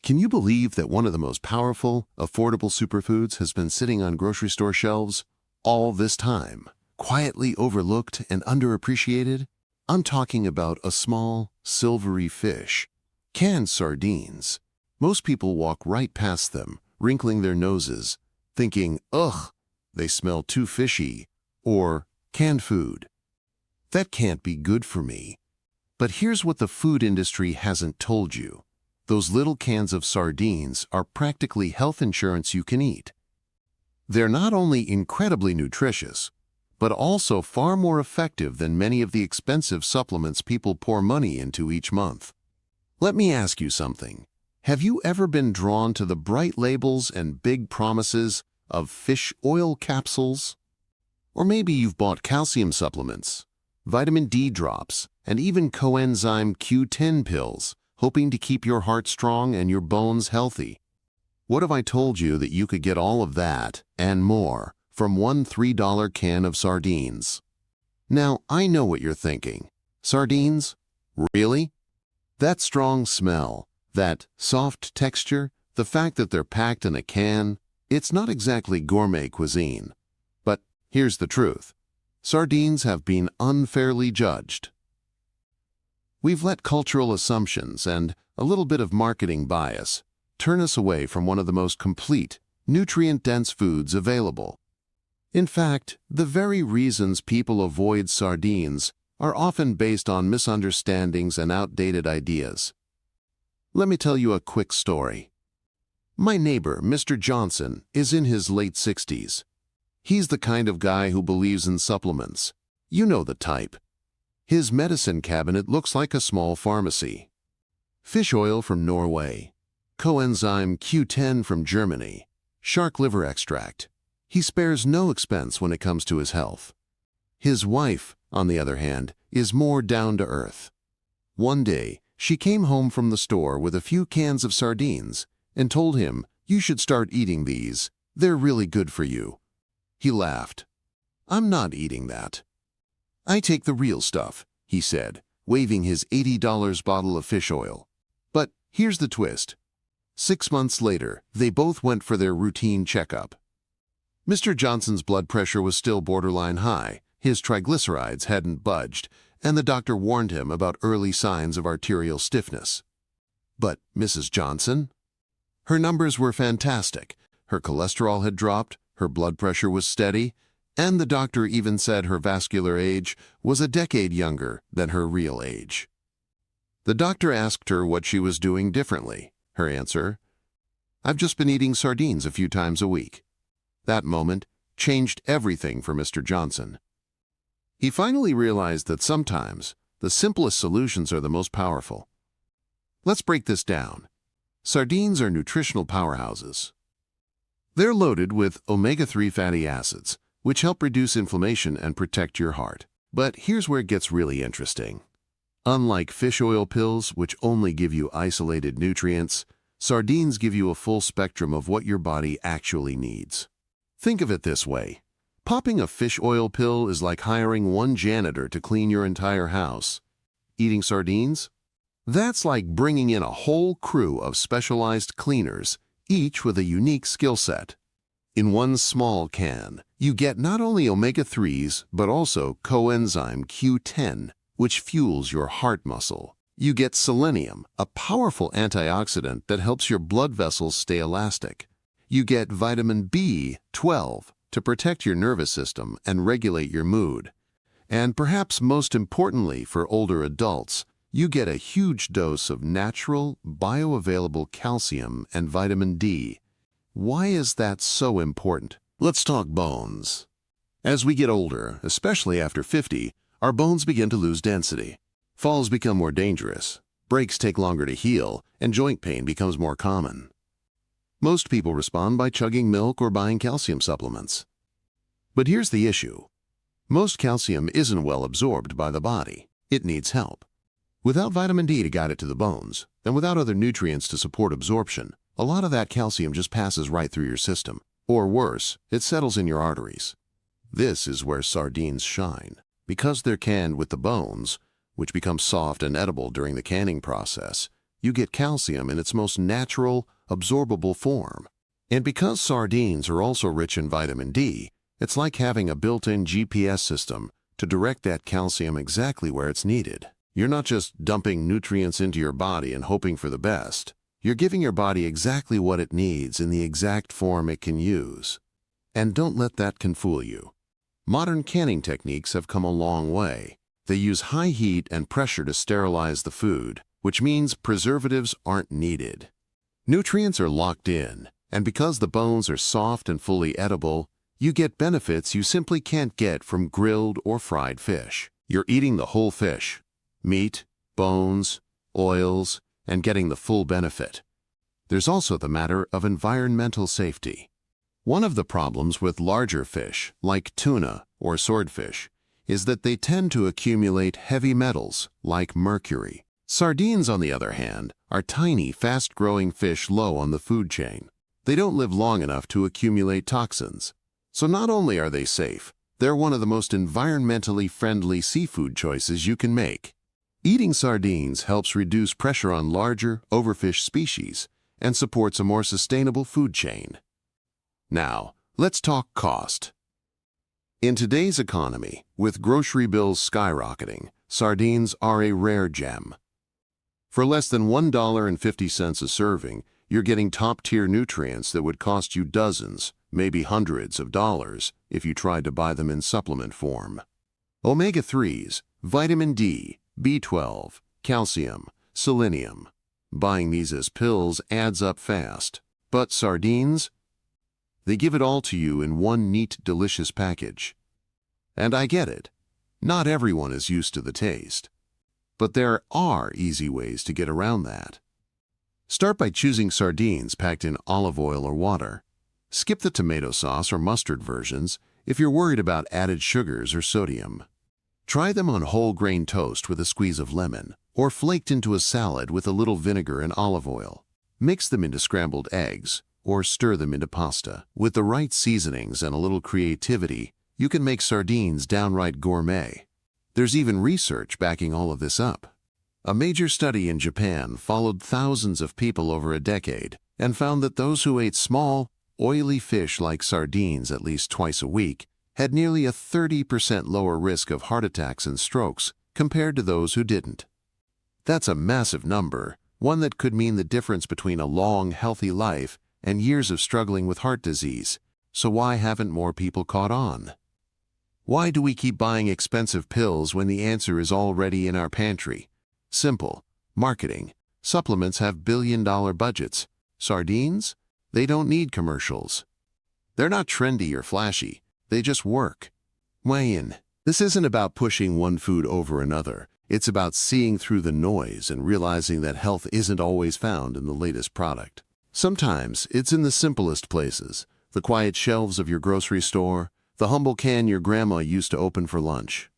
Can you believe that one of the most powerful, affordable superfoods has been sitting on grocery store shelves all this time, quietly overlooked and underappreciated? I'm talking about a small, silvery fish, canned sardines. Most people walk right past them, wrinkling their noses, thinking, ugh, they smell too fishy, or canned food. That can't be good for me. But here's what the food industry hasn't told you. Those little cans of sardines are practically health insurance you can eat. They're not only incredibly nutritious, but also far more effective than many of the expensive supplements people pour money into each month. Let me ask you something. Have you ever been drawn to the bright labels and big promises of fish oil capsules? Or maybe you've bought calcium supplements, vitamin D drops, and even coenzyme Q10 pills, hoping to keep your heart strong and your bones healthy. What if I told you that you could get all of that and more from one $3 can of sardines? Now, I know what you're thinking. Sardines? Really? That strong smell, that soft texture, the fact that they're packed in a can, it's not exactly gourmet cuisine. But here's the truth. Sardines have been unfairly judged. We've let cultural assumptions and a little bit of marketing bias turn us away from one of the most complete, nutrient-dense foods available. In fact, the very reasons people avoid sardines are often based on misunderstandings and outdated ideas. Let me tell you a quick story. My neighbor, Mr. Johnson, is in his late 60s. He's the kind of guy who believes in supplements. You know the type. His medicine cabinet looks like a small pharmacy. Fish oil from Norway, coenzyme Q10 from Germany, shark liver extract. He spares no expense when it comes to his health. His wife, on the other hand, is more down to earth. One day, she came home from the store with a few cans of sardines and told him, "You should start eating these. They're really good for you." He laughed. "I'm not eating that. I take the real stuff," he said, waving his $80 bottle of fish oil. But here's the twist. 6 months later, they both went for their routine checkup. Mr. Johnson's blood pressure was still borderline high, his triglycerides hadn't budged, and the doctor warned him about early signs of arterial stiffness. But Mrs. Johnson? Her numbers were fantastic. Her cholesterol had dropped, her blood pressure was steady, and the doctor even said her vascular age was a decade younger than her real age. The doctor asked her what she was doing differently. Her answer, "I've just been eating sardines a few times a week." That moment changed everything for Mr. Johnson. He finally realized that sometimes the simplest solutions are the most powerful. Let's break this down. Sardines are nutritional powerhouses. They're loaded with omega-3 fatty acids, which help reduce inflammation and protect your heart. But here's where it gets really interesting. Unlike fish oil pills, which only give you isolated nutrients, sardines give you a full spectrum of what your body actually needs. Think of it this way. Popping a fish oil pill is like hiring one janitor to clean your entire house. Eating sardines? That's like bringing in a whole crew of specialized cleaners, each with a unique skill set. In one small can, you get not only omega-3s, but also coenzyme Q10, which fuels your heart muscle. You get selenium, a powerful antioxidant that helps your blood vessels stay elastic. You get vitamin B12 to protect your nervous system and regulate your mood. And perhaps most importantly for older adults, you get a huge dose of natural, bioavailable calcium and vitamin D. Why is that so important? Let's talk bones. As we get older, especially after 50, our bones begin to lose density. Falls become more dangerous, breaks take longer to heal, and joint pain becomes more common. Most people respond by chugging milk or buying calcium supplements. But here's the issue. Most calcium isn't well absorbed by the body. It needs help. Without vitamin D to guide it to the bones, and without other nutrients to support absorption, a lot of that calcium just passes right through your system. Or worse, it settles in your arteries. This is where sardines shine. Because they're canned with the bones, which become soft and edible during the canning process, you get calcium in its most natural, absorbable form. And because sardines are also rich in vitamin D, it's like having a built-in GPS system to direct that calcium exactly where it's needed. You're not just dumping nutrients into your body and hoping for the best. You're giving your body exactly what it needs in the exact form it can use. And don't let that fool you. Modern canning techniques have come a long way. They use high heat and pressure to sterilize the food, which means preservatives aren't needed. Nutrients are locked in, and because the bones are soft and fully edible, you get benefits you simply can't get from grilled or fried fish. You're eating the whole fish, meat, bones, oils, and getting the full benefit. There's also the matter of environmental safety. One of the problems with larger fish, like tuna or swordfish, is that they tend to accumulate heavy metals, like mercury. Sardines, on the other hand, are tiny, fast-growing fish low on the food chain. They don't live long enough to accumulate toxins. So not only are they safe, they're one of the most environmentally friendly seafood choices you can make. Eating sardines helps reduce pressure on larger, overfished species and supports a more sustainable food chain. Now, let's talk cost. In today's economy, with grocery bills skyrocketing, sardines are a rare gem. For less than $1.50 a serving, you're getting top-tier nutrients that would cost you dozens, maybe hundreds of dollars if you tried to buy them in supplement form. Omega-3s, vitamin D, B12, calcium, selenium. Buying these as pills adds up fast. But sardines? They give it all to you in one neat, delicious package. And I get it. Not everyone is used to the taste. But there are easy ways to get around that. Start by choosing sardines packed in olive oil or water. Skip the tomato sauce or mustard versions if you're worried about added sugars or sodium. Try them on whole grain toast with a squeeze of lemon, or flaked into a salad with a little vinegar and olive oil. Mix them into scrambled eggs, or stir them into pasta. With the right seasonings and a little creativity, you can make sardines downright gourmet. There's even research backing all of this up. A major study in Japan followed thousands of people over a decade and found that those who ate small, oily fish like sardines at least twice a week had nearly a 30% lower risk of heart attacks and strokes compared to those who didn't. That's a massive number, one that could mean the difference between a long, healthy life and years of struggling with heart disease. So why haven't more people caught on? Why do we keep buying expensive pills when the answer is already in our pantry? Simple. Marketing. Supplements have billion-dollar budgets. Sardines? They don't need commercials. They're not trendy or flashy. They just work. Weigh in. This isn't about pushing one food over another. It's about seeing through the noise and realizing that health isn't always found in the latest product. Sometimes it's in the simplest places, the quiet shelves of your grocery store, the humble can your grandma used to open for lunch.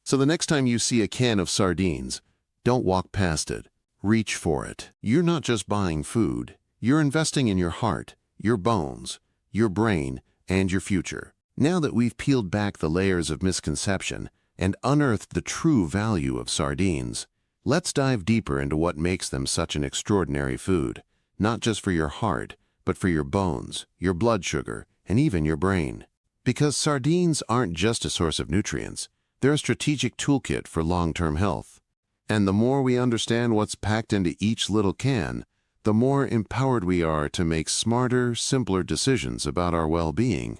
So the next time you see a can of sardines, don't walk past it. Reach for it. You're not just buying food. You're investing in your heart, your bones, your brain, and your future. Now that we've peeled back the layers of misconception and unearthed the true value of sardines, let's dive deeper into what makes them such an extraordinary food, not just for your heart, but for your bones, your blood sugar, and even your brain. Because sardines aren't just a source of nutrients, they're a strategic toolkit for long-term health. And the more we understand what's packed into each little can, the more empowered we are to make smarter, simpler decisions about our well-being.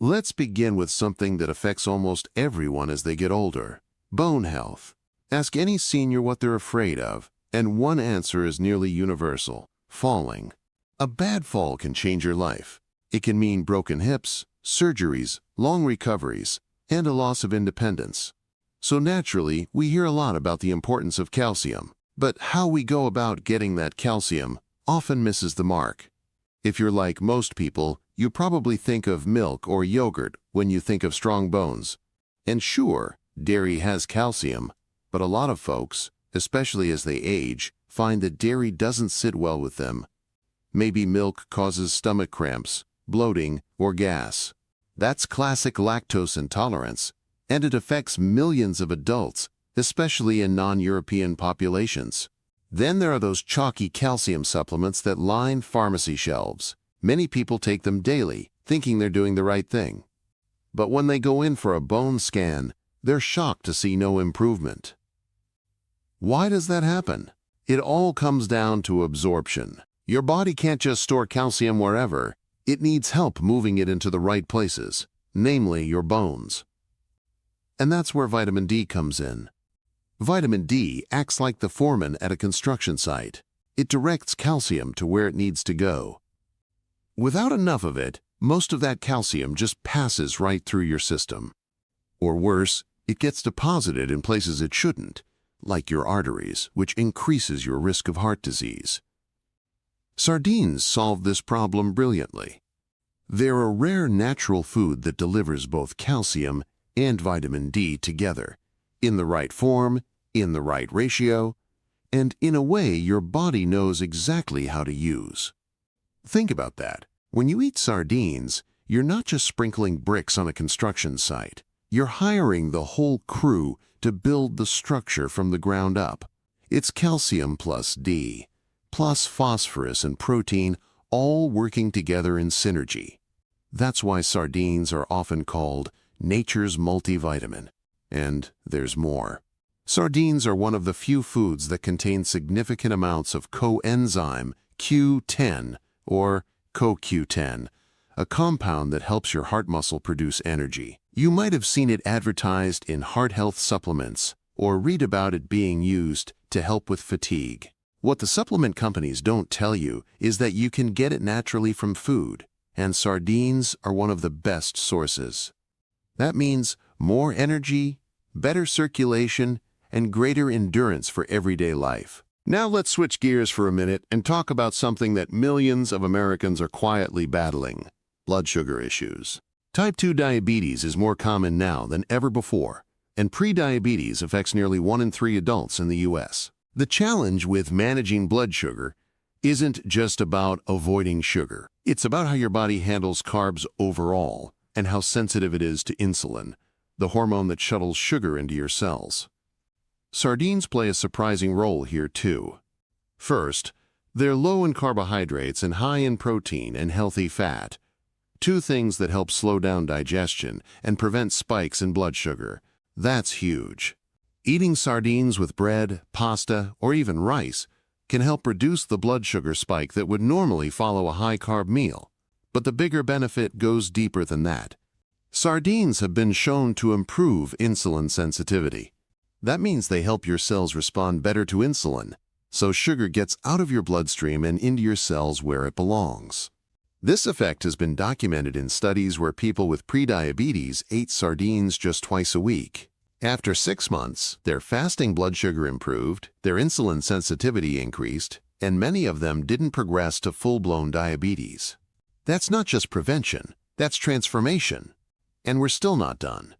Let's begin with something that affects almost everyone as they get older: bone health. Ask any senior what they're afraid of, and one answer is nearly universal: falling. A bad fall can change your life. It can mean broken hips, surgeries, long recoveries, and a loss of independence. So naturally, we hear a lot about the importance of calcium, but how we go about getting that calcium often misses the mark. If you're like most people, you probably think of milk or yogurt when you think of strong bones. And sure, dairy has calcium, but a lot of folks, especially as they age, find that dairy doesn't sit well with them. Maybe milk causes stomach cramps, bloating, or gas. That's classic lactose intolerance, and it affects millions of adults, especially in non-European populations. Then there are those chalky calcium supplements that line pharmacy shelves. Many people take them daily, thinking they're doing the right thing. But when they go in for a bone scan, they're shocked to see no improvement. Why does that happen? It all comes down to absorption. Your body can't just store calcium wherever. It needs help moving it into the right places, namely your bones. And that's where vitamin D comes in. Vitamin D acts like the foreman at a construction site. It directs calcium to where it needs to go. Without enough of it, most of that calcium just passes right through your system. Or worse, it gets deposited in places it shouldn't, like your arteries, which increases your risk of heart disease. Sardines solve this problem brilliantly. They're a rare natural food that delivers both calcium and vitamin D together, in the right form, in the right ratio, and in a way your body knows exactly how to use. Think about that. When you eat sardines, you're not just sprinkling bricks on a construction site. You're hiring the whole crew to build the structure from the ground up. It's calcium plus D, plus phosphorus and protein, all working together in synergy. That's why sardines are often called nature's multivitamin. And there's more. Sardines are one of the few foods that contain significant amounts of coenzyme Q10 or CoQ10, a compound that helps your heart muscle produce energy. You might have seen it advertised in heart health supplements or read about it being used to help with fatigue. What the supplement companies don't tell you is that you can get it naturally from food, and sardines are one of the best sources. That means more energy, better circulation, and greater endurance for everyday life. Now let's switch gears for a minute and talk about something that millions of Americans are quietly battling: blood sugar issues. Type 2 diabetes is more common now than ever before, and prediabetes affects nearly 1 in 3 adults in the U.S. The challenge with managing blood sugar isn't just about avoiding sugar. It's about how your body handles carbs overall and how sensitive it is to insulin, the hormone that shuttles sugar into your cells. Sardines play a surprising role here too. First, they're low in carbohydrates and high in protein and healthy fat, two things that help slow down digestion and prevent spikes in blood sugar. That's huge. Eating sardines with bread, pasta, or even rice can help reduce the blood sugar spike that would normally follow a high-carb meal. But the bigger benefit goes deeper than that. Sardines have been shown to improve insulin sensitivity. That means they help your cells respond better to insulin, so sugar gets out of your bloodstream and into your cells where it belongs. This effect has been documented in studies where people with prediabetes ate sardines just twice a week. After 6 months, their fasting blood sugar improved, their insulin sensitivity increased, and many of them didn't progress to full-blown diabetes. That's not just prevention, that's transformation. And we're still not done.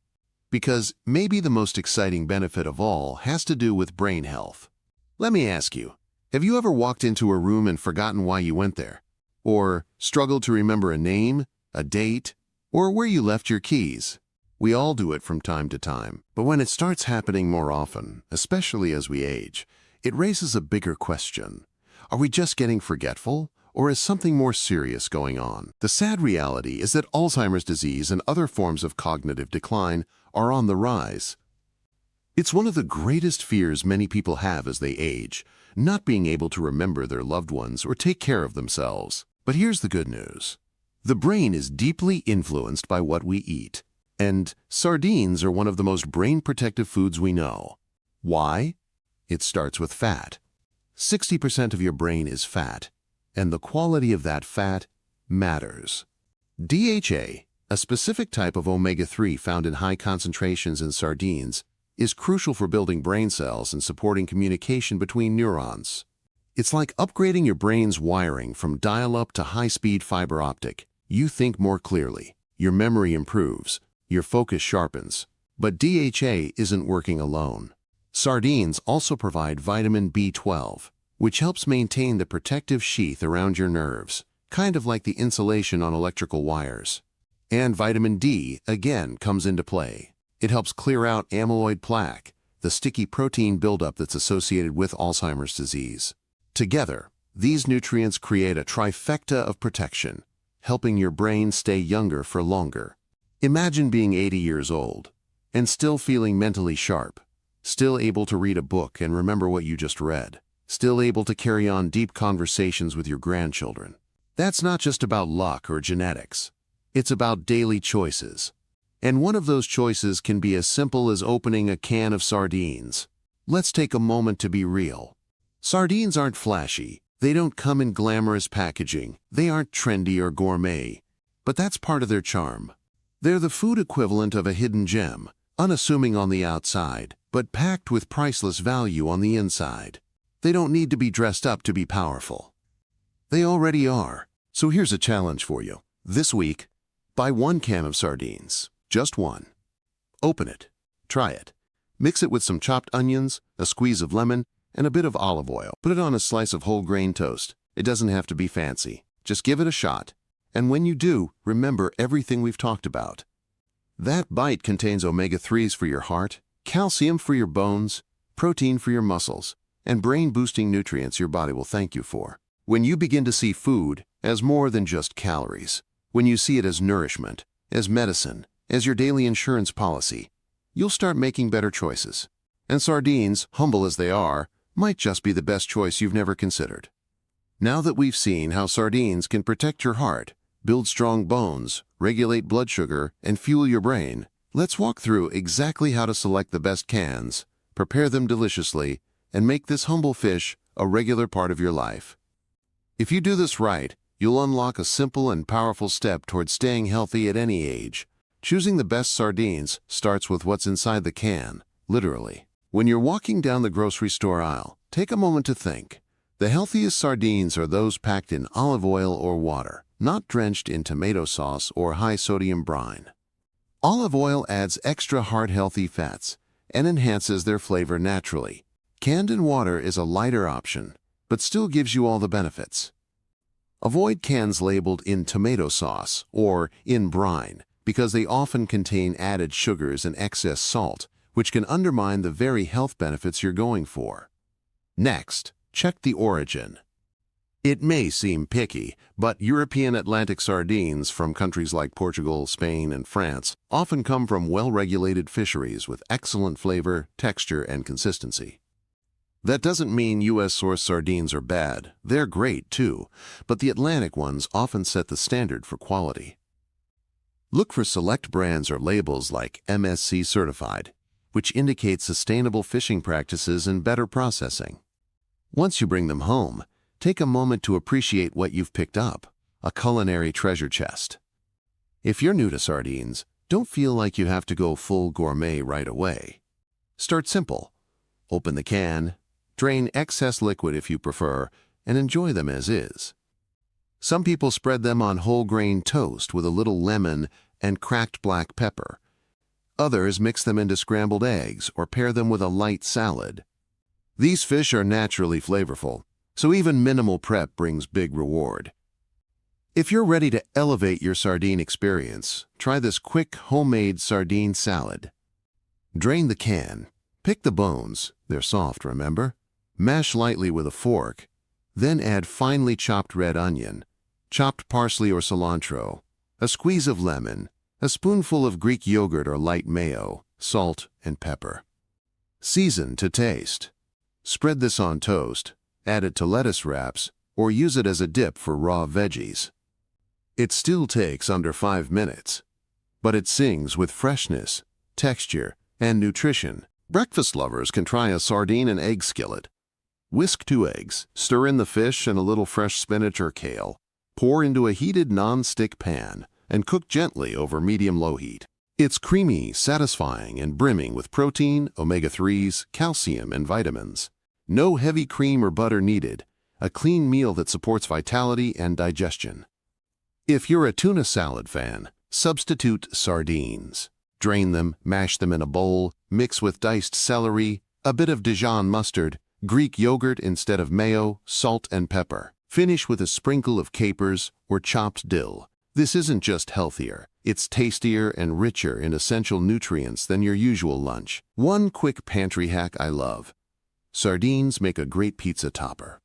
Because maybe the most exciting benefit of all has to do with brain health. Let me ask you, have you ever walked into a room and forgotten why you went there? Or struggled to remember a name, a date, or where you left your keys? We all do it from time to time. But when it starts happening more often, especially as we age, it raises a bigger question. Are we just getting forgetful? Or is something more serious going on? The sad reality is that Alzheimer's disease and other forms of cognitive decline are on the rise. It's one of the greatest fears many people have as they age, not being able to remember their loved ones or take care of themselves. But here's the good news. The brain is deeply influenced by what we eat, and sardines are one of the most brain-protective foods we know. Why? It starts with fat. 60% of your brain is fat, and the quality of that fat matters. DHA, a specific type of omega-3 found in high concentrations in sardines, is crucial for building brain cells and supporting communication between neurons. It's like upgrading your brain's wiring from dial-up to high-speed fiber optic. You think more clearly, your memory improves, your focus sharpens. But DHA isn't working alone. Sardines also provide vitamin B12, which helps maintain the protective sheath around your nerves, kind of like the insulation on electrical wires. And vitamin D, again, comes into play. It helps clear out amyloid plaque, the sticky protein buildup that's associated with Alzheimer's disease. Together, these nutrients create a trifecta of protection, helping your brain stay younger for longer. Imagine being 80 years old and still feeling mentally sharp, still able to read a book and remember what you just read, still able to carry on deep conversations with your grandchildren. That's not just about luck or genetics. It's about daily choices. And one of those choices can be as simple as opening a can of sardines. Let's take a moment to be real. Sardines aren't flashy. They don't come in glamorous packaging. They aren't trendy or gourmet. But that's part of their charm. They're the food equivalent of a hidden gem, unassuming on the outside, but packed with priceless value on the inside. They don't need to be dressed up to be powerful. They already are. So here's a challenge for you. This week, buy 1 can of sardines. Just 1. Open it. Try it. Mix it with some chopped onions, a squeeze of lemon, and a bit of olive oil. Put it on a slice of whole grain toast. It doesn't have to be fancy. Just give it a shot. And when you do, remember everything we've talked about. That bite contains omega-3s for your heart, calcium for your bones, protein for your muscles, and brain-boosting nutrients your body will thank you for. When you begin to see food as more than just calories, when you see it as nourishment, as medicine, as your daily insurance policy, you'll start making better choices. And sardines, humble as they are, might just be the best choice you've never considered. Now that we've seen how sardines can protect your heart, build strong bones, regulate blood sugar, and fuel your brain, let's walk through exactly how to select the best cans, prepare them deliciously, and make this humble fish a regular part of your life. If you do this right, you'll unlock a simple and powerful step towards staying healthy at any age. Choosing the best sardines starts with what's inside the can, literally. When you're walking down the grocery store aisle, take a moment to think. The healthiest sardines are those packed in olive oil or water, not drenched in tomato sauce or high-sodium brine. Olive oil adds extra heart-healthy fats and enhances their flavor naturally. Canned in water is a lighter option, but still gives you all the benefits. Avoid cans labeled in tomato sauce or in brine because they often contain added sugars and excess salt, which can undermine the very health benefits you're going for. Next, check the origin. It may seem picky, but European Atlantic sardines from countries like Portugal, Spain, and France often come from well-regulated fisheries with excellent flavor, texture, and consistency. That doesn't mean U.S.-sourced sardines are bad. They're great, too, but the Atlantic ones often set the standard for quality. Look for select brands or labels like MSC certified, which indicate sustainable fishing practices and better processing. Once you bring them home, take a moment to appreciate what you've picked up, a culinary treasure chest. If you're new to sardines, don't feel like you have to go full gourmet right away. Start simple. Open the can, drain excess liquid if you prefer, and enjoy them as is. Some people spread them on whole grain toast with a little lemon and cracked black pepper. Others mix them into scrambled eggs or pair them with a light salad. These fish are naturally flavorful, so even minimal prep brings big reward. If you're ready to elevate your sardine experience, try this quick homemade sardine salad. Drain the can. Pick the bones, they're soft, remember? Mash lightly with a fork, then add finely chopped red onion, chopped parsley or cilantro, a squeeze of lemon, a spoonful of Greek yogurt or light mayo, salt, and pepper. Season to taste. Spread this on toast, add it to lettuce wraps, or use it as a dip for raw veggies. It still takes under 5 minutes, but it sings with freshness, texture, and nutrition. Breakfast lovers can try a sardine and egg skillet. Whisk 2 eggs, stir in the fish and a little fresh spinach or kale. Pour into a heated non-stick pan and cook gently over medium-low heat. It's creamy, satisfying, and brimming with protein, omega-3s, calcium, and vitamins. No heavy cream or butter needed. A clean meal that supports vitality and digestion. If you're a tuna salad fan, substitute sardines. Drain them, mash them in a bowl, mix with diced celery, a bit of Dijon mustard, Greek yogurt instead of mayo, salt and pepper. Finish with a sprinkle of capers or chopped dill. This isn't just healthier, it's tastier and richer in essential nutrients than your usual lunch. One quick pantry hack I love. Sardines make a great pizza topper.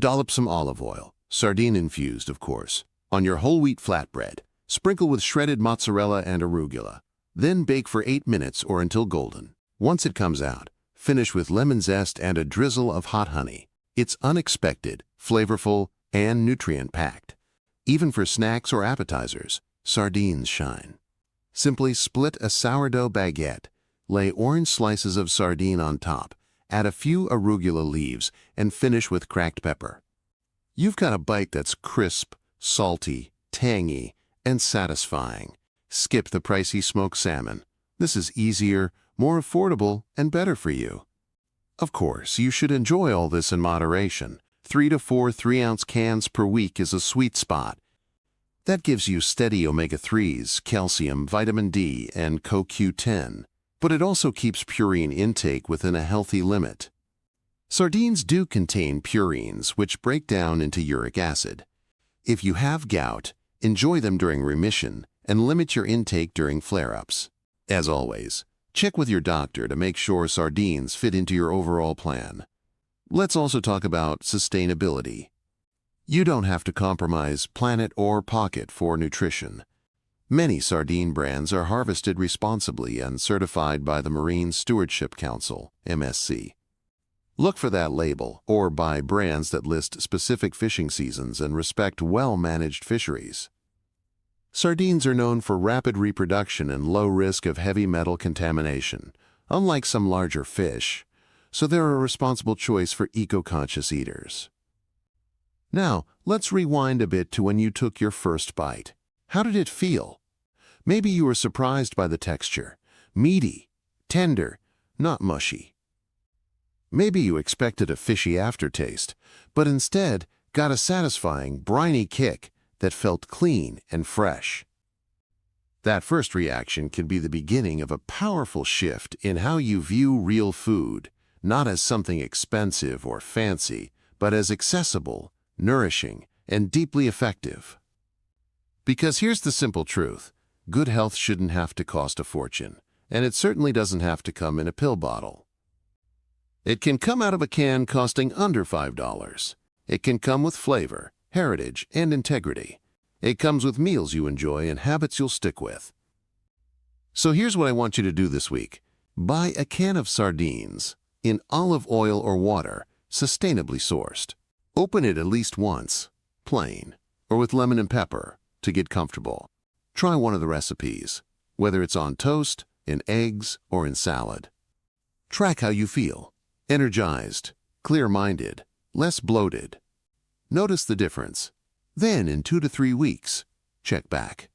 Dollop some olive oil, sardine infused of course, on your whole wheat flatbread. Sprinkle with shredded mozzarella and arugula. Then bake for 8 minutes or until golden. Once it comes out, finish with lemon zest and a drizzle of hot honey. It's unexpected, flavorful, and nutrient-packed. Even for snacks or appetizers, sardines shine. Simply split a sourdough baguette, lay orange slices of sardine on top, add a few arugula leaves, and finish with cracked pepper. You've got a bite that's crisp, salty, tangy, and satisfying. Skip the pricey smoked salmon. This is easier, more affordable, and better for you. Of course, you should enjoy all this in moderation. 3 to 4 3-ounce cans per week is a sweet spot. That gives you steady omega-3s, calcium, vitamin D, and CoQ10. But it also keeps purine intake within a healthy limit. Sardines do contain purines, which break down into uric acid. If you have gout, enjoy them during remission and limit your intake during flare-ups. As always, check with your doctor to make sure sardines fit into your overall plan. Let's also talk about sustainability. You don't have to compromise planet or pocket for nutrition. Many sardine brands are harvested responsibly and certified by the Marine Stewardship Council, MSC. Look for that label or buy brands that list specific fishing seasons and respect well-managed fisheries. Sardines are known for rapid reproduction and low risk of heavy metal contamination, unlike some larger fish, so they're a responsible choice for eco-conscious eaters. Now, let's rewind a bit to when you took your first bite. How did it feel? Maybe you were surprised by the texture. Meaty, tender, not mushy. Maybe you expected a fishy aftertaste, but instead got a satisfying, briny kick that felt clean and fresh. That first reaction can be the beginning of a powerful shift in how you view real food, not as something expensive or fancy, but as accessible, nourishing, and deeply effective. Because here's the simple truth. Good health shouldn't have to cost a fortune, and it certainly doesn't have to come in a pill bottle. It can come out of a can costing under $5. It can come with flavor, heritage, and integrity. It comes with meals you enjoy and habits you'll stick with. So here's what I want you to do this week. Buy a can of sardines in olive oil or water, sustainably sourced. Open it at least once, plain, or with lemon and pepper, to get comfortable. Try one of the recipes, whether it's on toast, in eggs, or in salad. Track how you feel. Energized, clear-minded, less bloated. Notice the difference. Then, in 2 to 3 weeks, check back.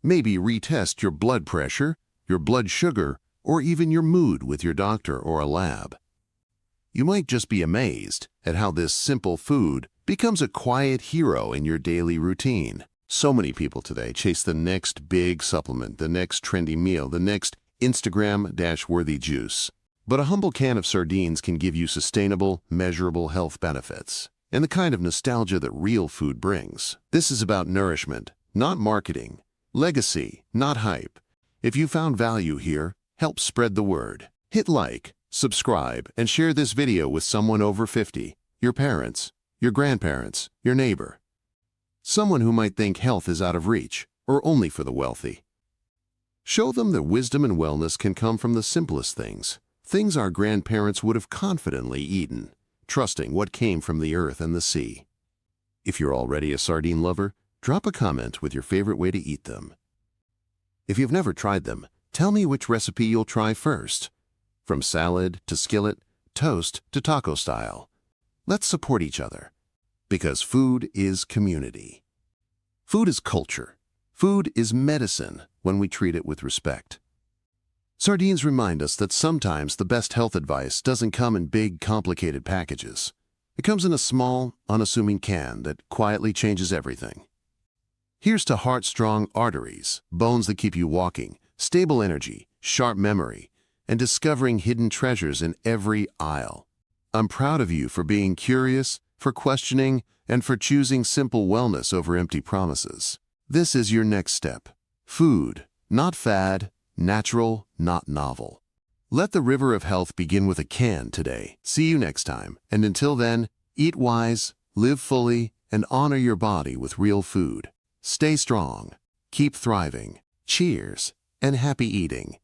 Maybe retest your blood pressure, your blood sugar, or even your mood with your doctor or a lab. You might just be amazed at how this simple food becomes a quiet hero in your daily routine. So many people today chase the next big supplement, the next trendy meal, the next Instagram-worthy juice. But a humble can of sardines can give you sustainable, measurable health benefits, and the kind of nostalgia that real food brings. This is about nourishment, not marketing, legacy, not hype. If you found value here, help spread the word. Hit like, subscribe, and share this video with someone over 50, your parents, your grandparents, your neighbor. Someone who might think health is out of reach or only for the wealthy. Show them that wisdom and wellness can come from the simplest things our grandparents would have confidently eaten, trusting what came from the earth and the sea. If you're already a sardine lover, drop a comment with your favorite way to eat them. If you've never tried them, tell me which recipe you'll try first. From salad to skillet, toast to taco style. Let's support each other. Because food is community. Food is culture. Food is medicine when we treat it with respect. Sardines remind us that sometimes the best health advice doesn't come in big, complicated packages. It comes in a small, unassuming can that quietly changes everything. Here's to heart-strong arteries, bones that keep you walking, stable energy, sharp memory, and discovering hidden treasures in every aisle. I'm proud of you for being curious, for questioning, and for choosing simple wellness over empty promises. This is your next step. Food, not fad, natural, not novel. Let the river of health begin with a can today. See you next time, and until then, eat wise, live fully, and honor your body with real food. Stay strong, keep thriving. Cheers, and happy eating.